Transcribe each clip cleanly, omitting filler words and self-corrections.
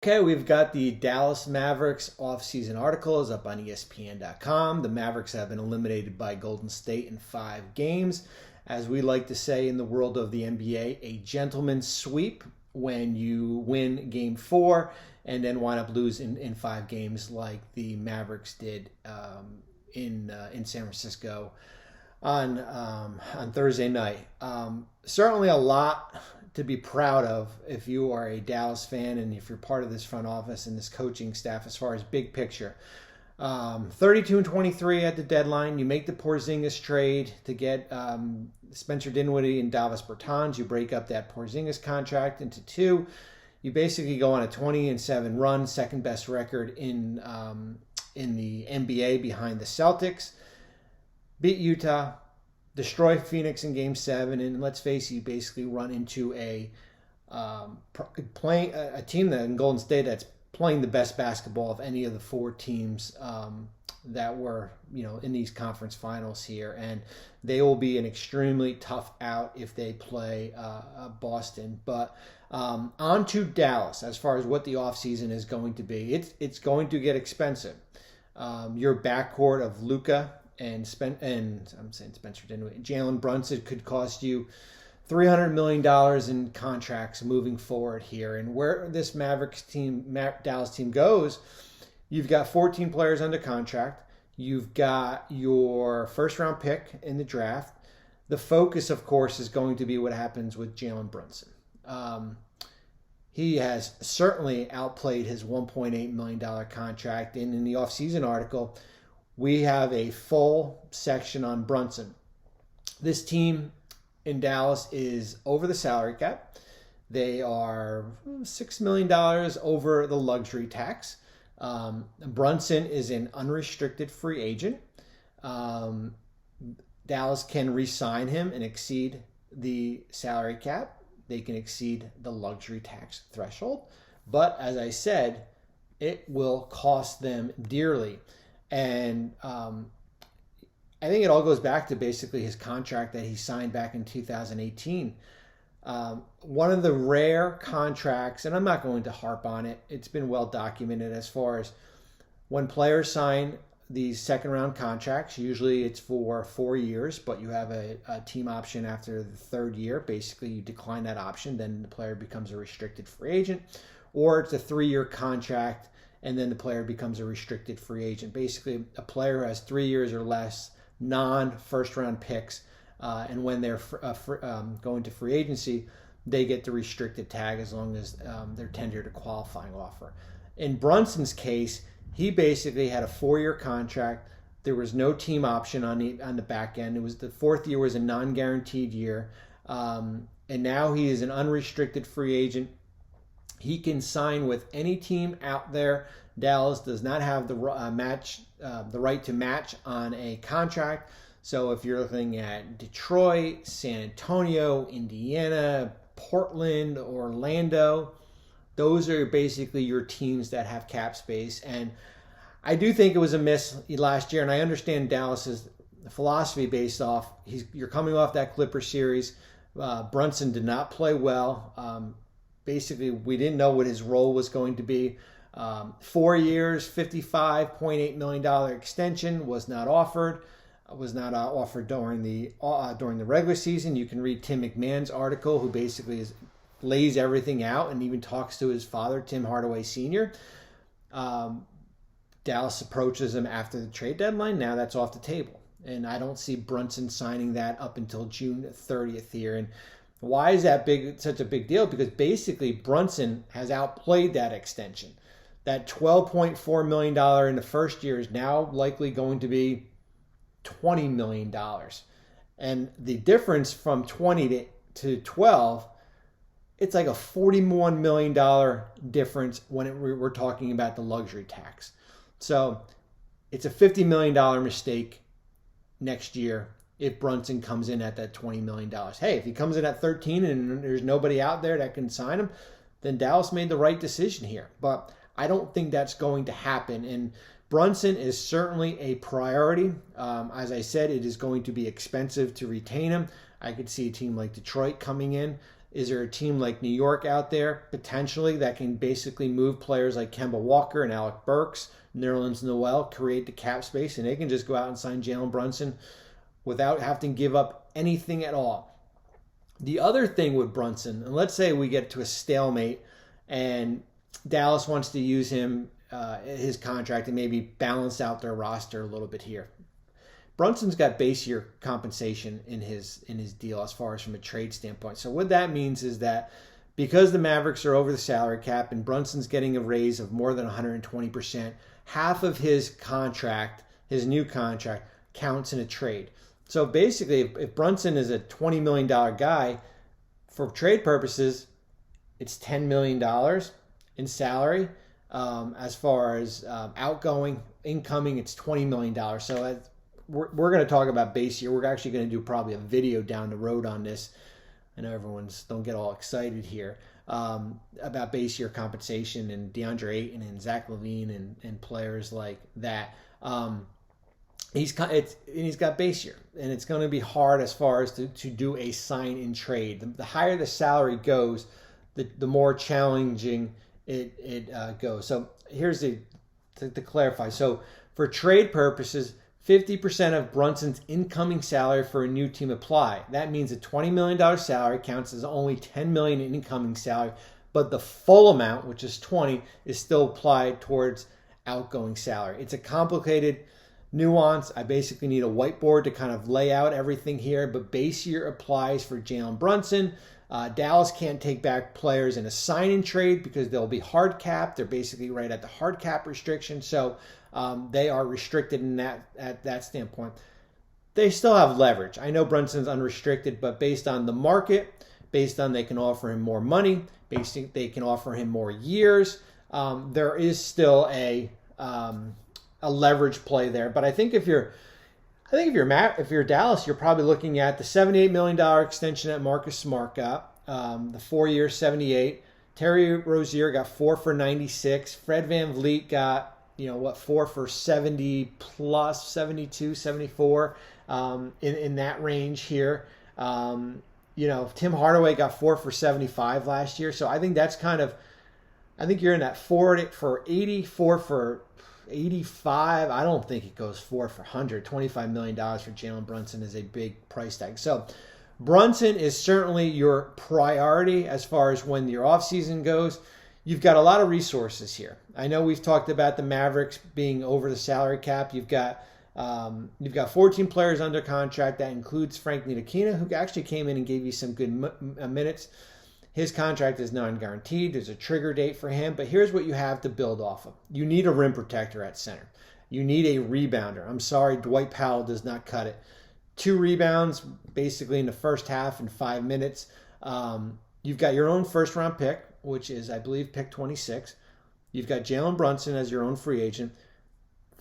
Okay, we've got the Dallas Mavericks offseason article is up on ESPN.com. The Mavericks have been eliminated by Golden State in 5 games. As we like to say in the world of the NBA, a gentleman's sweep when you win Game 4 and then wind up losing in 5 games like the Mavericks did in San Francisco on Thursday night. Certainly a lot to be proud of if you are a Dallas fan and if you're part of this front office and this coaching staff as far as big picture. 32-23 at the deadline. You make the Porzingis trade to get Spencer Dinwiddie and Davis Bertans. You break up that Porzingis contract into 2. You basically go on a 20-7 run, second best record in the NBA behind the Celtics. Beat Utah, destroy Phoenix in Game 7, and let's face it, you basically run into a team that in Golden State that's playing the best basketball of any of the 4 teams that were in these conference finals here, and they will be an extremely tough out if they play Boston. But on to Dallas as far as what the offseason is going to be. It's going to get expensive. Your backcourt of Luka and Spencer Dinwiddie, Jalen Brunson could cost you $300 million in contracts moving forward here. And where this Dallas team goes, you've got 14 players under contract. You've got your first-round pick in the draft. The focus, of course, is going to be what happens with Jalen Brunson. He has certainly outplayed his $1.8 million contract. And in the offseason article, we have a full section on Brunson. This team in Dallas is over the salary cap. They are $6 million over the luxury tax. Brunson is an unrestricted free agent. Dallas can re-sign him and exceed the salary cap. They can exceed the luxury tax threshold. But as I said, it will cost them dearly. And I think it all goes back to basically his contract that he signed back in 2018. One of the rare contracts, and I'm not going to harp on it, it's been well documented as far as when players sign these second-round contracts, usually it's for 4 years, but you have a team option after the 3rd year. Basically, you decline that option, then the player becomes a restricted free agent. Or it's a 3-year contract, and then the player becomes a restricted free agent. Basically, a player who has 3 years or less, non-first-round picks, and when they're going to free agency, they get the restricted tag as long as they're tendered a qualifying offer. In Brunson's case, he basically had a 4-year contract. There was no team option on the back end. It was the 4th year was a non-guaranteed year, and now he is an unrestricted free agent. He can sign with any team out there. Dallas does not have the right to match on a contract. So if you're looking at Detroit, San Antonio, Indiana, Portland, Orlando, those are basically your teams that have cap space. And I do think it was a miss last year, and I understand Dallas's philosophy based off you're coming off that Clipper series. Brunson did not play well. Basically, we didn't know what his role was going to be. 4 years, $55.8 million extension was not offered. Was not offered during the regular season. You can read Tim McMahon's article, who basically lays everything out and even talks to his father, Tim Hardaway Sr. Dallas approaches him after the trade deadline. Now that's off the table, and I don't see Brunson signing that up until June 30th here. And why is that such a big deal? Because basically Brunson has outplayed that extension. That $12.4 million in the first year is now likely going to be $20 million. And the difference from 20 to 12, it's like a $41 million difference when we're talking about the luxury tax. So it's a $50 million mistake next year if Brunson comes in at that $20 million. Hey, if he comes in at 13 and there's nobody out there that can sign him, then Dallas made the right decision here. But I don't think that's going to happen. And Brunson is certainly a priority. As I said, it is going to be expensive to retain him. I could see a team like Detroit coming in Is there a team like New York out there, potentially, that can basically move players like Kemba Walker and Alec Burks, Nerlens Noel, create the cap space, and they can just go out and sign Jalen Brunson without having to give up anything at all? The other thing with Brunson, and let's say we get to a stalemate and Dallas wants to use him, his contract, and maybe balance out their roster a little bit here. Brunson's got base year compensation in his deal as far as from a trade standpoint. So what that means is that because the Mavericks are over the salary cap and Brunson's getting a raise of more than 120%, half of his contract, his new contract, counts in a trade. So basically, if Brunson is a $20 million guy, for trade purposes, it's $10 million in salary. As far as outgoing, incoming, it's $20 million. So we're going to talk about base year. We're actually going to do probably a video down the road on this. I know everyone's don't get all excited here about base year compensation and DeAndre Ayton and Zach LaVine and players like that. He's got base year, and it's going to be hard as far as to do a sign in trade. The higher the salary goes, the more challenging it goes. So here's to clarify. So for trade purposes, 50% of Brunson's incoming salary for a new team apply. That means a $20 million salary counts as only $10 million in incoming salary, but the full amount, which is 20, is still applied towards outgoing salary. It's a complicated nuance. I basically need a whiteboard to kind of lay out everything here, but base year applies for Jalen Brunson. Dallas can't take back players in a sign-in trade because they'll be hard capped. They're basically right at the hard cap restriction, so they are restricted in at that standpoint. They still have leverage. I know Brunson's unrestricted, but based on the market, based on they can offer him more money, they can offer him more years, there is still a leverage play there. But I think if you're Dallas, you're probably looking at the $78 million extension that Marcus Smart got, the 4 year $78. Terry Rozier got 4 for $96. Fred VanVleet got 4 for 70 plus, 72, 74, in that range here. Tim Hardaway got 4 for 75 last year. So I think that's I think you're in that 4 for 80, 4 for 85. I don't think it goes 4 for 100. $25 million for Jalen Brunson is a big price tag. So Brunson is certainly your priority as far as when your offseason goes. You've got a lot of resources here. I know we've talked about the Mavericks being over the salary cap. You've got 14 players under contract. That includes Frank Ntilikina, who actually came in and gave you some good minutes. His contract is non-guaranteed. There's a trigger date for him. But here's what you have to build off of. You need a rim protector at center. You need a rebounder. I'm sorry, Dwight Powell does not cut it. 2 rebounds basically in the first half in 5 minutes. You've got your own first-round pick, which is, I believe, pick 26. You've got Jalen Brunson as your own free agent.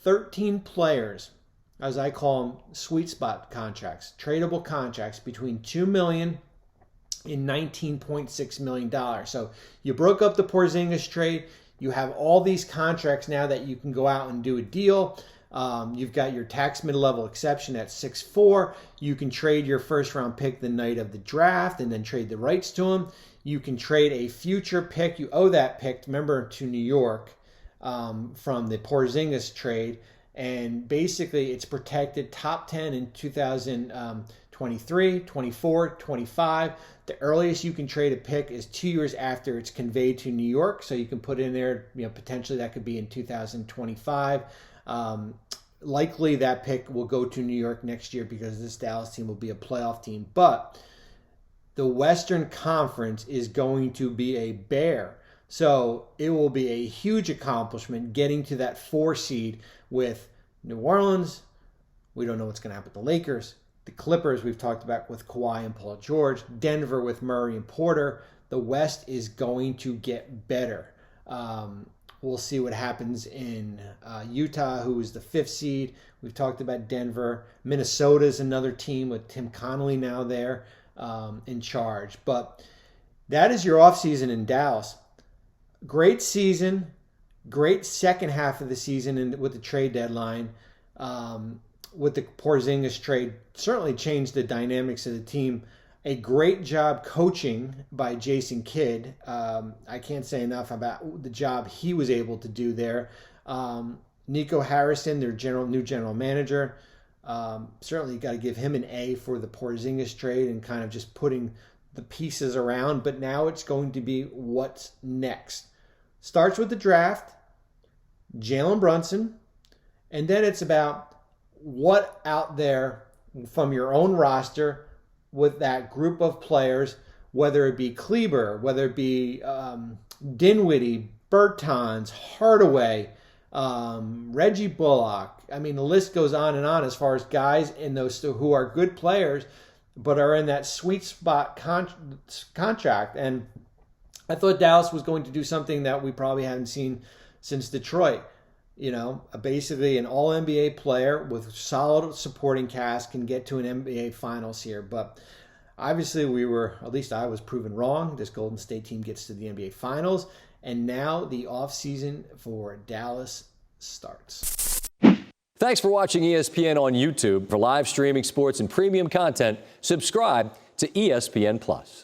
13 players, as I call them, sweet spot contracts, tradable contracts between $2 million and $19.6 million. So you broke up the Porzingis trade. You have all these contracts now that you can go out and do a deal. You've got your tax mid-level exception at 6'4". You can trade your first-round pick the night of the draft and then trade the rights to him. You can trade a future pick. You owe that pick, remember, to New York from the Porzingis trade. And basically, it's protected top 10 in 2023, 24, 25. The earliest you can trade a pick is 2 years after it's conveyed to New York. So you can put in there, potentially that could be in 2025. Likely that pick will go to New York next year because this Dallas team will be a playoff team. But the Western Conference is going to be a bear. So it will be a huge accomplishment getting to that 4 seed with New Orleans. We don't know what's going to happen with the Lakers. The Clippers we've talked about with Kawhi and Paul George. Denver with Murray and Porter. The West is going to get better. We'll see what happens in Utah, who is the 5th seed. We've talked about Denver. Minnesota is another team with Tim Connolly now there in charge. But that is your offseason in Dallas. Great season. Great second half of the season with the trade deadline. With the Porzingis trade, certainly changed the dynamics of the team a great job coaching by Jason Kidd. I can't say enough about the job he was able to do there. Nico Harrison, their new general manager, certainly got to give him an A for the Porzingis trade and kind of just putting the pieces around. But now it's going to be what's next. Starts with the draft, Jalen Brunson, and then it's about what out there from your own roster with that group of players, whether it be Kleber, whether it be Dinwiddie, Bertans, Hardaway, Reggie Bullock. I mean, the list goes on and on as far as guys in those who are good players, but are in that sweet spot contract. And I thought Dallas was going to do something that we probably haven't seen since Detroit. You know, basically an all-NBA player with solid supporting cast can get to an NBA Finals here. But obviously at least I was proven wrong. This Golden State team gets to the NBA Finals. And now the offseason for Dallas starts. Thanks for watching ESPN on YouTube. For live streaming sports and premium content, subscribe to ESPN+.